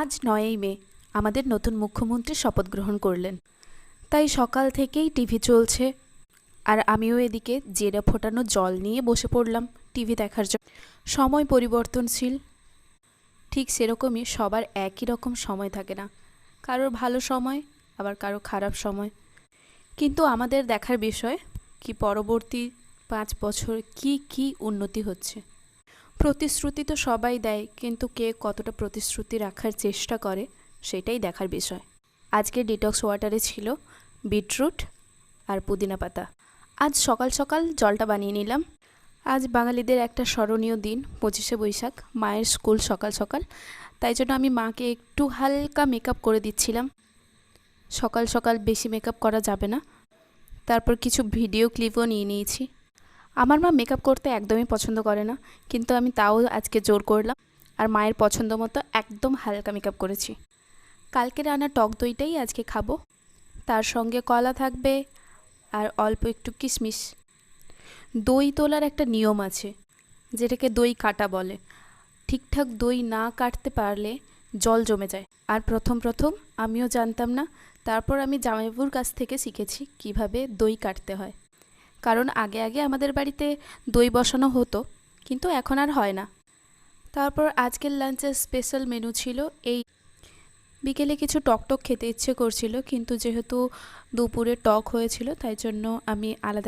আজ ৯ই মে আমাদের নতুন মুখ্যমন্ত্রী শপথ গ্রহণ করলেন। তাই সকাল থেকেই টিভি চলছে, আর আমিও এদিকে জেরা ফোটানো জল নিয়ে বসে পড়লাম টিভি দেখার জন্য। সময় পরিবর্তনশীল, ঠিক সেরকমই সবার একই রকম সময় থাকে না, কারোর ভালো সময় আবার কারো খারাপ সময়। কিন্তু আমাদের দেখার বিষয় কি পরবর্তী ৫ বছর কি উন্নতি হচ্ছে। প্রতিশ্রুতি তো সবাই দেয়, কিন্তু কে কতটা প্রতিশ্রুতি রাখার চেষ্টা করে সেটাই দেখার বিষয়। আজকে ডিটক্স ওয়াটারে ছিল বিটরুট আর পুদিনা পাতা। আজ সকাল সকাল জলটা বানিয়ে নিলাম। আজ বাঙালিদের একটা স্মরণীয় দিন, ২৫শে বৈশাখ, মায়ের স্কুল সকাল সকাল। তাই জন্য আমি মাকে একটু হালকা মেকআপ করে দিচ্ছিলাম। সকাল সকাল বেশি মেকআপ করা যাবে না। তারপর কিছু ভিডিও ক্লিপও নিয়ে নিয়েছি। আমার মা মেকআপ করতে একদমই পছন্দ করে না, কিন্তু আমি তাও আজকে জোর করলাম, আর মায়ের পছন্দ মতো একদম হালকা মেকআপ করেছি। কালকের আনা টক দইটাই আজকে খাবো, তার সঙ্গে কলা থাকবে আর অল্প একটু কিশমিশ। দই তোলার একটা নিয়ম আছে, যেটাকে দই কাটা বলে। ঠিকঠাক দই না কাটতে পারলে জল জমে যায়। আর প্রথম আমিও জানতাম না, তারপর আমি জামাইবাবুর কাছ থেকে শিখেছি কিভাবে দই কাটতে হয়। কারণ আগে আমাদের বাড়িতে দই বসানো হতো, কিন্তু এখন আর হয় না। তারপর আজকের লাঞ্চের স্পেশাল মেনু ছিল এই। বিকেলে কিছু টক খেতে ইচ্ছে করছিল, কিন্তু যেহেতু দুপুরে টক হয়েছিল তাই জন্য আমি আলাদা